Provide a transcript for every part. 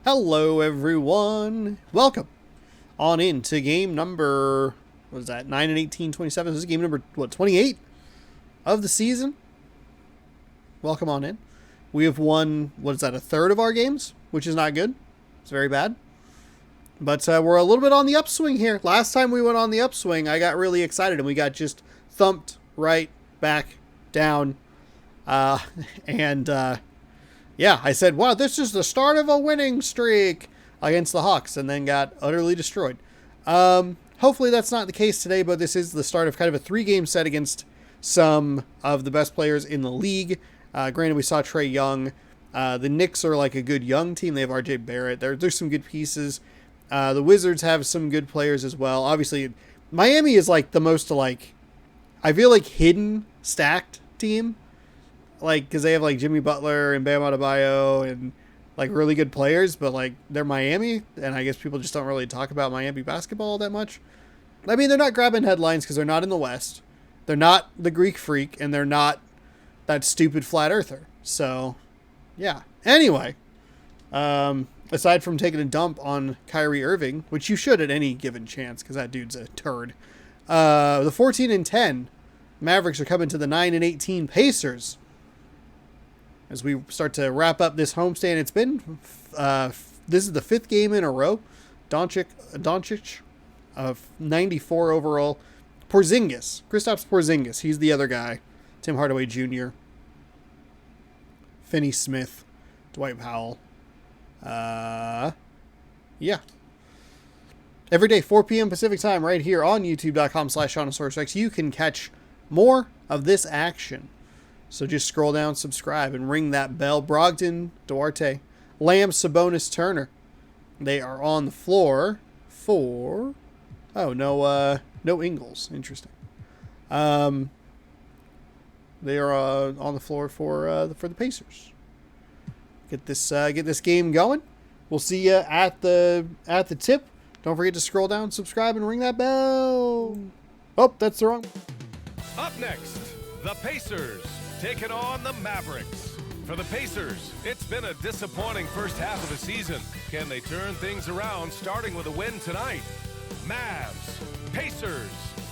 Hello everyone, welcome on into game number, what is that, 9 and 18, 27, this is game number, 28 of the season. Welcome on in. We have won, what is that, a third of our games, which is not good, it's very bad. But we're a little bit on the upswing here. Last time we went on the upswing, I got really excited and we got just thumped right back down. Yeah, I said, wow, this is the start of a winning streak against the Hawks, and then got utterly destroyed. Hopefully that's not the case today, but this is the start of kind of a 3-game set against some of the best players in the league. Granted, we saw Trae Young. The Knicks are like a good young team. They have RJ Barrett. There's some good pieces. The Wizards have some good players as well. Obviously, Miami is like the most, like, I feel like hidden, stacked team. Like, because they have, like, Jimmy Butler and Bam Adebayo and, like, really good players, but, like, they're Miami, and I guess people just don't really talk about Miami basketball that much. I mean, they're not grabbing headlines because they're not in the West. They're not the Greek Freak, and they're not that stupid flat earther. So, yeah. Anyway, aside from taking a dump on Kyrie Irving, which you should at any given chance because that dude's a turd, the 14 and 10 Mavericks are coming to the 9 and 18 Pacers. As we start to wrap up this homestand, it's been, this is the 5th game in a row. Doncic, 94 overall. Kristaps Porzingis, he's the other guy. Tim Hardaway Jr., Finney Smith, Dwight Powell. Yeah. Every day, 4 p.m. Pacific time, right here on youtube.com/SeanOsaurusRex, you can catch more of this action. So just scroll down, subscribe, and ring that bell. Brogdon, Duarte, Lamb, Sabonis, Turner. They are on the floor for... Oh, no Ingles. Interesting. They are on the floor for the Pacers. Get this game going. We'll see you at the tip. Don't forget to scroll down, subscribe, and ring that bell. Oh, that's the wrong... Up next, the Pacers taking on the Mavericks. For the Pacers, it's been a disappointing first half of the season. Can they turn things around, starting with a win tonight? Mavs, Pacers,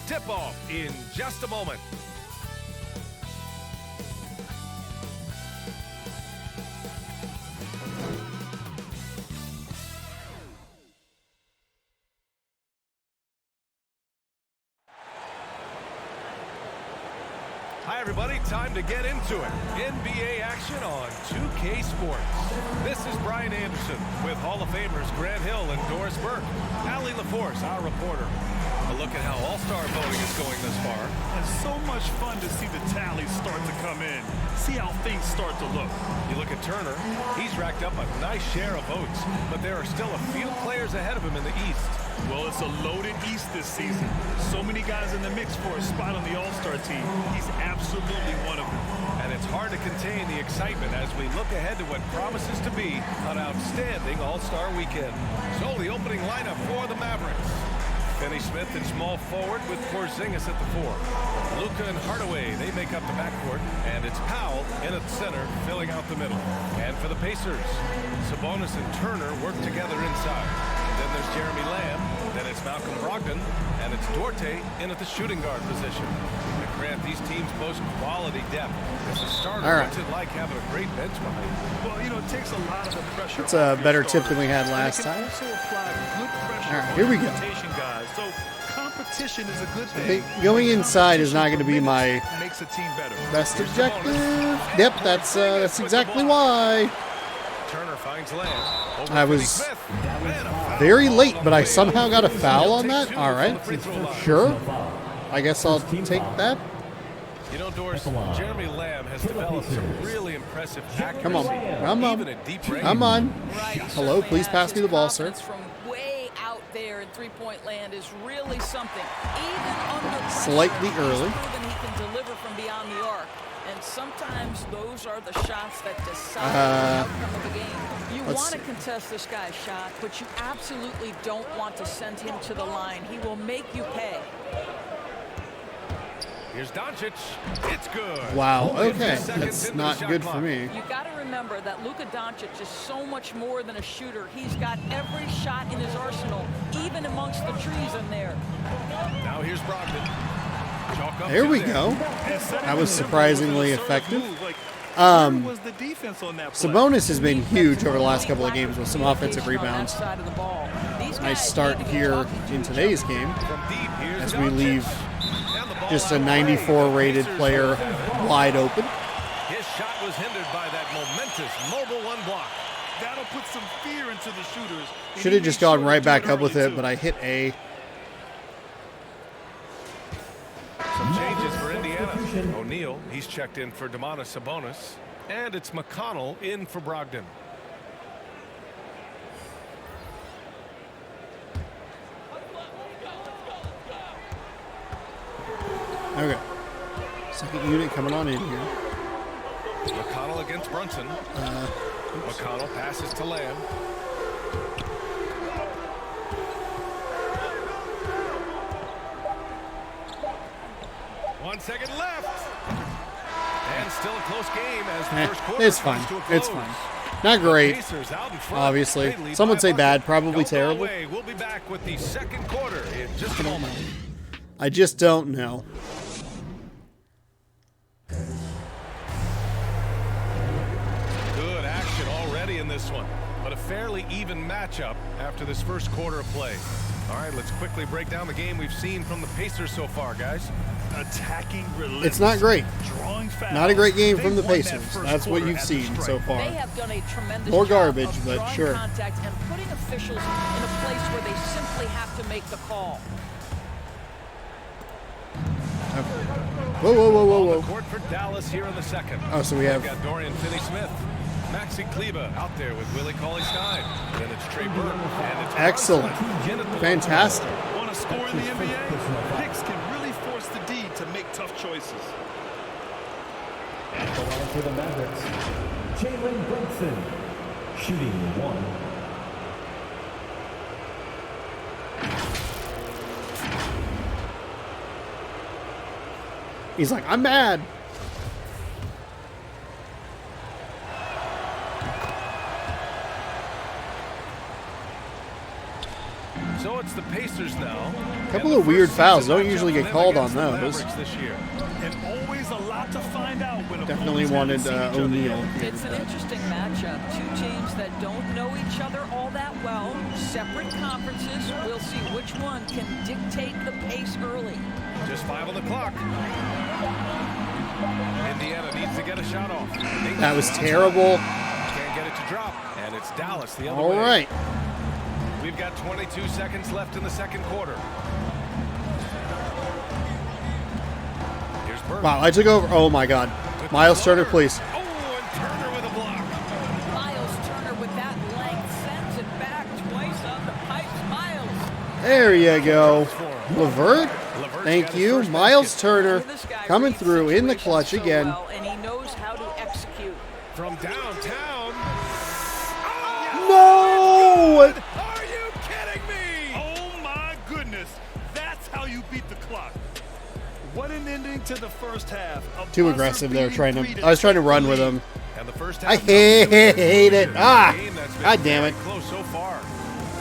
tip-off in just a moment. Hi everybody, time to get into it. NBA action on 2K Sports. This is Brian Anderson with Hall of Famers Grant Hill and Doris Burke. Allie LaForce, our reporter. A look at how All-Star voting is going this far. It's so much fun to see the tallies start to come in. See how things start to look. You look at Turner, he's racked up a nice share of votes, but there are still a few players ahead of him in the East. Well, it's a loaded East this season. So many guys in the mix for a spot on the All-Star team. He's absolutely one of them. And it's hard to contain the excitement as we look ahead to what promises to be an outstanding All-Star weekend. So the opening lineup for the Mavericks. Finney Smith in small forward with Porzingis at the 4. Luka and Hardaway, they make up the backcourt. And it's Powell in at center, filling out the middle. And for the Pacers, Sabonis and Turner work together inside. Then there's Jeremy Lamb, then it's Malcolm Brogdon, and it's Duarte in at the shooting guard position. And Grant, these teams boast quality depth. As a starter, what's it like having a great bench behind you? Well, you know, it takes a lot of the pressure. It's a better tip than we had last time. All right, here we go. Guys. So competition is a good thing. Going inside is not going to be my makes a team better. best objective. Yep, that's exactly why. Turner finds Lamb. I was very late, but I somehow got a foul on that. All right, sure. I guess I'll take that. You know, Doris, Jeremy Lamb has developed some really impressive accuracy. Come on. Even at deep range. Come on. Right. Hello, please pass me the ball, sir. From way out there in three-point land is really something. Even under pressure, Slightly early. he's proven he can deliver from beyond the arc. And sometimes those are the shots that decide the outcome of the game. You want to contest this guy's shot, but you absolutely don't want to send him to the line. He will make you pay. Here's Doncic. It's good. Wow. Only a few Okay, seconds that's into the not shot good clock. for me. You got to remember that Luka Doncic is so much more than a shooter. He's got every shot in his arsenal, even amongst the trees in there. Now here's Brogdon. Chalk up There to we there. go. That was surprisingly effective. Was the defense on that play? Sabonis has been huge over the last couple of games with some offensive rebounds. Nice start here in today's game From deep, here's as we Doncic. leave And the ball just a out of the 94 way. rated Pacers player have wide open. His shot was hindered by that momentous mobile one block. That'll put some fear into the shooters. and Should he have just made sure gone to right do back up with early, it, too. but I hit A. Some changes for Indiana. O'Neal, he's checked in for Domantas Sabonis. And it's McConnell in for Brogdon. Okay. Second unit coming on in here. McConnell against Brunson. McConnell passes to Lamb. One second left. And still a close game as the first quarter It's comes fine. to a close. It's fine. Not great, Pacers out in front. obviously. They lead Some by would say a bad, bucket. probably Don't go terrible. away. We'll be back with the second quarter in just a moment. I just don't know. Good action already in this one, but a fairly even matchup after this first quarter of play. All right, let's quickly break down the game we've seen from the Pacers so far, guys. Attacking It's not great. drawing fouls. Not a great game They from the won that Pacers. first That's what quarter you've at the seen stripe. so far. They have done a tremendous More job garbage, of but drawing sure. contact and putting officials in a place where they simply have to make the call. Whoa, whoa, whoa, whoa, On the whoa. court for Dallas here in the second. Oh, so we They've have got Dorian Finney-Smith, Maxi Kleba out there with Willie Cauley-Stein. Then it's Trey Burke, and it's excellent. Brunson in at the Fantastic. Want to score in the NBA? Picks can really force the D to make tough choices. The line for the Mavericks, Jalen Brunson, shooting 1. He's like, I'm mad. So it's the Pacers now. Couple And of the weird first fouls. season Don't matchup usually for get them called on against the those. Mavericks this year. And always a lot to find out when Definitely opponents wanted haven't seen each other O'Neal. yet. It's an interesting matchup. Two teams that don't know each other all that well. Separate conferences. We'll see which one can dictate the pace early. Just 5 on the clock. Indiana needs to get a shot off. That was terrible. Can't get it to drop. And it's Dallas the other All way. right. We've got 22 seconds left in the second quarter. Here's Burke. Wow, I took over. Oh my God. with Miles the Turner, floater. please. Oh, and Turner with a block. Miles Turner with that length sends it back twice on the pipes. Miles. There you go. Levert. Levert's Thank got his you. first Miles basket. Turner This guy coming reads through in the situations clutch so again. well, and he knows how to execute. From downtown. No! Are you kidding me? Oh my goodness, that's how you beat the clock. What an ending to the first half. A Too aggressive there. buzzer-beating three I was trying to take run the with lead. him. And the first I half hate it. Ah! Game that's been God damn very it. Close so far.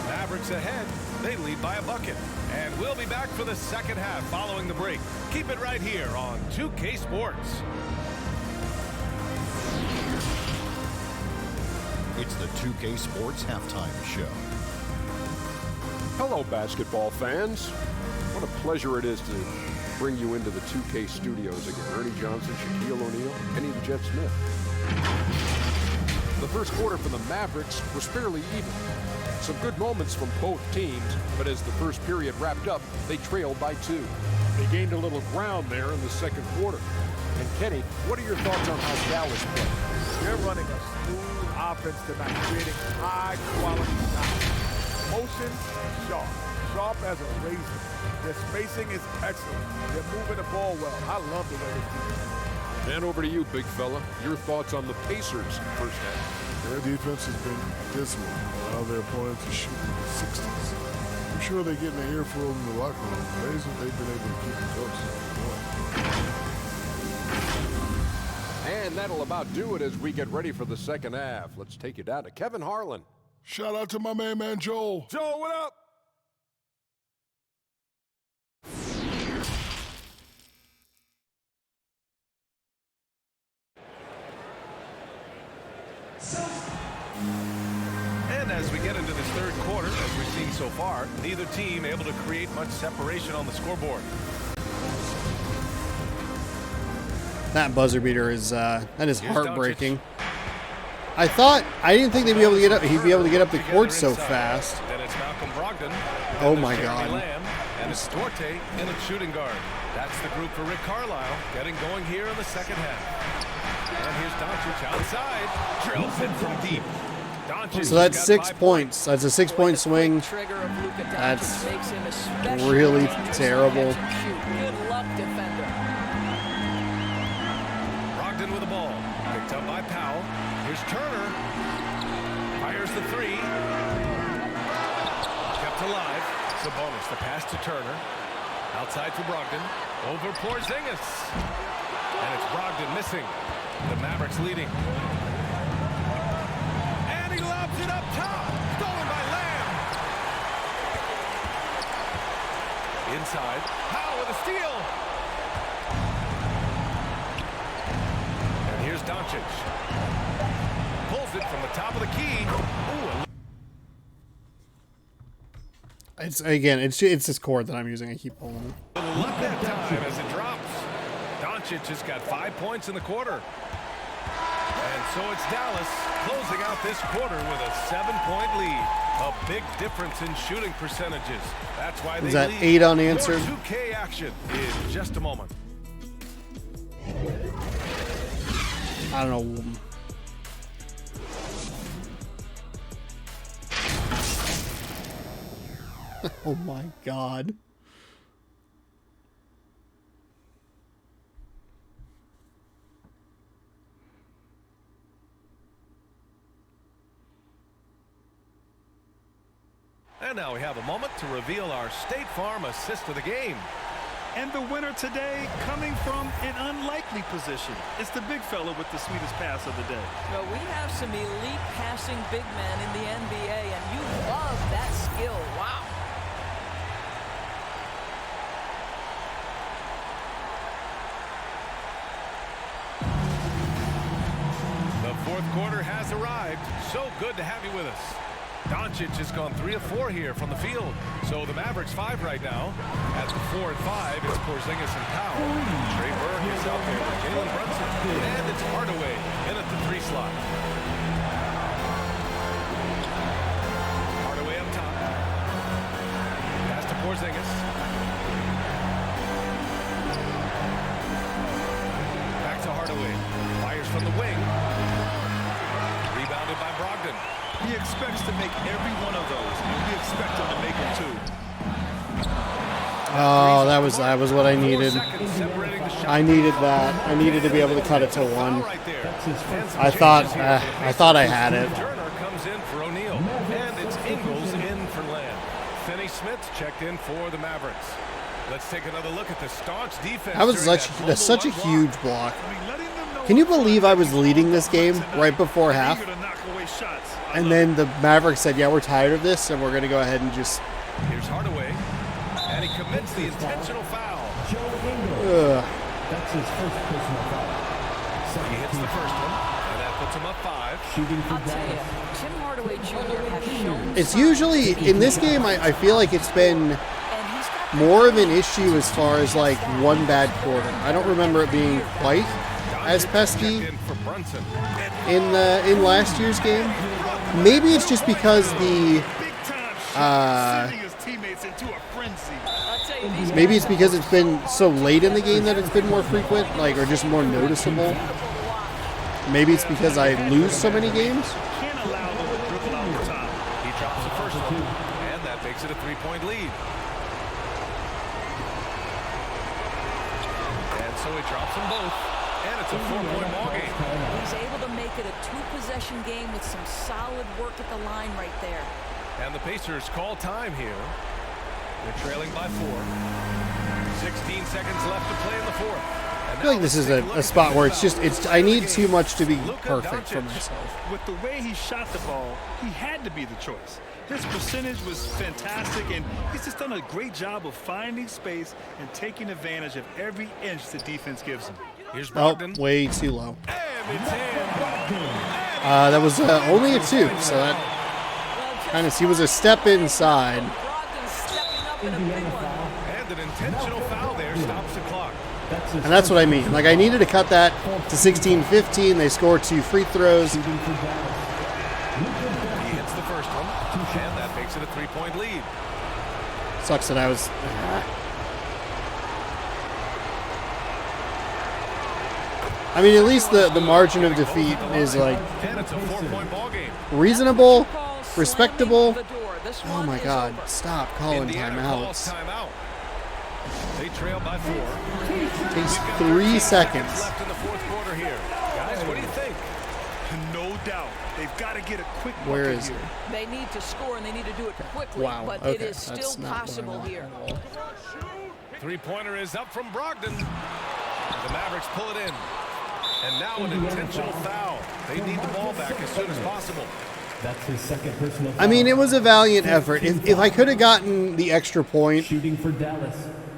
Mavericks ahead. They lead by a bucket. And we'll be back for the second half following the break. Keep it right here on 2K Sports. It's the 2K Sports Halftime Show. Hello, basketball fans. What a pleasure it is to bring you into the 2K studios again. Ernie Johnson, Shaquille O'Neal, Kenny the Jet Smith. The first quarter for the Mavericks was fairly even. Some good moments from both teams, but as the first period wrapped up, they trailed by 2. They gained a little ground there in the second quarter. And Kenny, what are your thoughts on how Dallas played? They're running a smooth offense tonight, creating high-quality shots. Motion, sharp. Sharp as a razor. Their spacing is excellent. They're moving the ball well. I love the way they do. And over to you, big fella. Your thoughts on the Pacers first half? Their defense has been dismal. Allow their opponents to shoot in the 60s. I'm sure they're getting an earful in the locker room. Amazing they've been able to keep it close. And that'll about do it as we get ready for the second half. Let's take you down to Kevin Harlan. Shout out to my man Joel. Joe, what up? And as we get into this third quarter, as we've seen so far, neither team able to create much separation on the scoreboard. That buzzer beater is that is Here's heartbreaking. I didn't think they'd be able to get up. He'd be able to get up the court so fast. Then it's Malcolm Brogdon. Oh Then my there's Jeremy God. Lamb, and it's Duarte in at shooting guard. That's the group for Rick Carlisle getting going here in the second half. And here's Doncic outside, drills it from deep. Doncic So that's got 6 5 points. That's a 6-point swing. That's really terrible. Good luck, defender. Brogdon with the ball. Picked up by Powell. Here's Turner. Fires the three. Kept alive. Sabonis, the pass to Turner. Outside for Brogdon. Over Porzingis. And it's Brogdon missing. The Mavericks leading. And he lobs it up top. Stolen by Lamb. Inside. Powell with a steal. And here's Doncic. Pulls it from the top of the key. Ooh, It's this cord that I'm using. I keep pulling it. a little luck that time as it drops. Doncic just got 5 points in the quarter. And so it's Dallas closing out this quarter with a 7-point lead. A big difference in shooting percentages. That's why they Is that lead. 8 unanswered? More 2K action in just a moment. I don't know. Oh my God. And now we have a moment to reveal our State Farm assist of the game. And the winner today coming from an unlikely position. It's the big fella with the sweetest pass of the day. Well, we have some elite passing big men in the NBA, and you love that skill. Wow. The fourth quarter has arrived. So good to have you with us. Doncic has gone 3 of 4 here from the field. So the Mavericks 5 right now. At the 4 and 5, it's Porzingis and Powell. Trey Burke is out there with Jalen Brunson. And it's Hardaway in at the 3 slot. Hardaway up top. Pass to Porzingis. Back to Hardaway. Fires from the wing. Rebounded by Brogdon. He expects to make every one of those, and we expect him to make them too. Oh, that was what I needed. I needed that. I needed to be able to cut it to 1. I thought I had it. Turner comes in for O'Neal, and it's Ingles in for Lamb. Finney Smith checked in for the Mavericks. Let's take another look at the staunch defense. That was such a huge block. Can you believe I was leading this game right before half? And then the Mavericks said, yeah, we're tired of this, and we're going to go ahead and just... Here's Hardaway, and he commits the intentional foul. That's his first personal foul. He hits the first one, and that puts him up 5. Shooting for I'll tell you, Dallas. Tim Hardaway Jr. has shown It's usually, in this game, I feel like it's been more of an issue as far as, like, one bad quarter. I don't remember it being quite as pesky in last year's game. Maybe it's just because maybe it's because it's been so late in the game that it's been more frequent, like, or just more noticeable. Maybe it's because I lose so many games. Can't allow them to dribble out the top. He drops the first one, and that makes it a 3-point lead. And so he drops them both, and it's a 4-point ball game. He's able to make it a 2-possession game with some solid work at the line right there. And the Pacers call time here. They're trailing by 4. 16 seconds left to play in the fourth. I feel like this is a spot where I need too much to be perfect for myself. With the way he shot the ball, he had to be the choice. His percentage was fantastic, and he's just done a great job of finding space and taking advantage of every inch the defense gives him. Here's Oh, Brogdon. way too low. And it's in. That was only a 2, so that kind of, he was a step inside. Brogdon stepping up in a big one. And an intentional foul there stops the clock. And that's what I mean. Like, I needed to cut that to 16-15. They scored 2 free throws. He hits the first one, and that makes it a 3-point lead. Sucks that I was... I mean, at least the margin of defeat is, like, And it's a 4-point ball game. reasonable, respectable. This Oh one my is God, over. stop calling Indiana calls timeouts. timeout. They trail by 4. Takes We've got 3 13 seconds. left in the fourth quarter here. Guys, what do you think? No doubt. They've got to get a quick Where bucket is here. it? They need to score, and they need to do it quickly, Wow, but okay, it is that's still not what I possible want here. at all. Three-pointer is up from Brogdon. The Mavericks pull it in. And now an intentional foul. They need the ball back as soon as possible. That's his second personal foul. I mean, it was a valiant effort. If I could have gotten the extra point, Shooting for Dallas.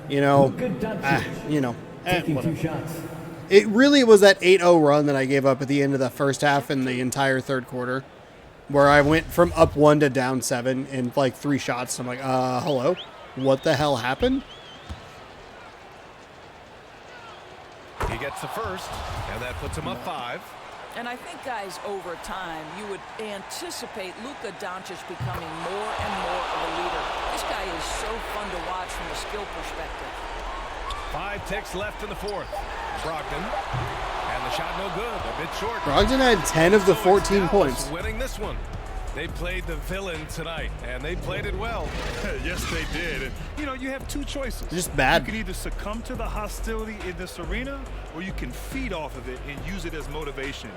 you know, Luka Doncic. Taking 2 whatever. shots. It really was that 8-0 run that I gave up at the end of the first half and the entire third quarter, where I went from up 1 to down 7 in like 3 shots. I'm like, hello? What the hell happened? He gets the first, and that puts him up 5. And I think, guys, over time, you would anticipate Luka Doncic becoming more and more of a leader. This guy is so fun to watch from a skill perspective. 5 ticks left in the fourth. Brogdon, and the shot no good, a bit short. Brogdon had 10 of the So it's 14 Dallas points. winning this one. They played the villain tonight, and they played it well. Yes, they did. And, you have 2 choices. Just bad. You can either succumb to the hostility in this arena, or you can feed off of it and use it as motivation.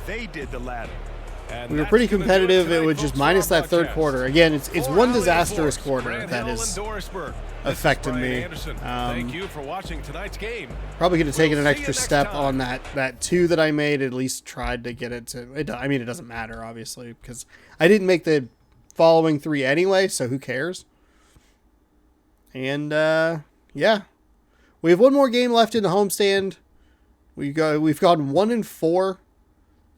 They did the latter. And We were that's pretty gonna do competitive. It tonight, was just folks, minus for our that third broadcast. quarter. Again, it's For one Allie disastrous Force, quarter Grant that Hill has and Dorisburg. affected This is Brian me. Anderson. Thank you for watching tonight's game. Probably could have taken We'll an see you extra next step time. on that 2 that I made. At least tried to get it to. I mean, it doesn't matter, obviously, because I didn't make the following 3 anyway, so who cares? And yeah, we have one more game left in the homestand. We've gone 1-4.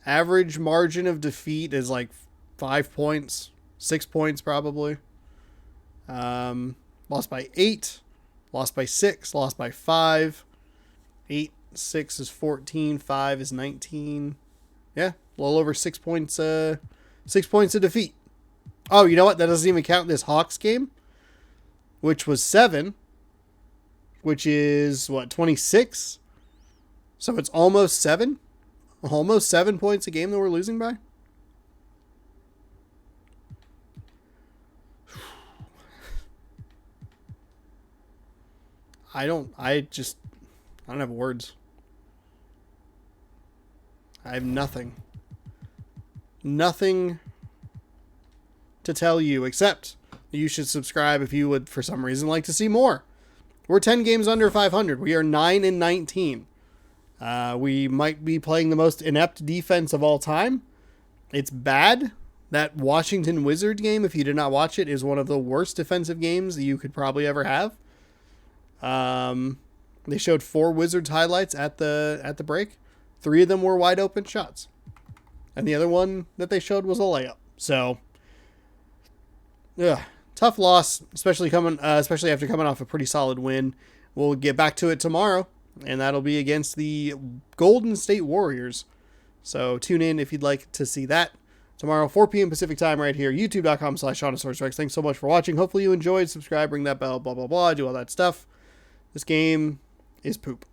Average margin of defeat is like 5 points, 6 points probably. Lost by 8, lost by 6, lost by 5. 8, 6 is 14, 5 is 19. Yeah, a little over 6 points. 6 points of defeat. Oh, you know what? That doesn't even count this Hawks game, which was 7, which is what, 26. So it's almost 7. Almost 7 points a game that we're losing by. I don't have words. I have nothing. Nothing to tell you except you should subscribe if you would, for some reason, like to see more. We're 10 games under 500. We are 9-19. We might be playing the most inept defense of all time. It's bad. That Washington Wizard game, if you did not watch it, is one of the worst defensive games that you could probably ever have. They showed 4 Wizards highlights at the break. 3 of them were wide open shots, and the other one that they showed was a layup. So, yeah, tough loss, especially after coming off a pretty solid win. We'll get back to it tomorrow, and that'll be against the Golden State Warriors. So tune in if you'd like to see that. Tomorrow, 4 p.m. Pacific time right here, youtube.com/ShaunaSourceRex. Thanks so much for watching. Hopefully you enjoyed. Subscribe, ring that bell, blah, blah, blah. Do all that stuff. This game is poop.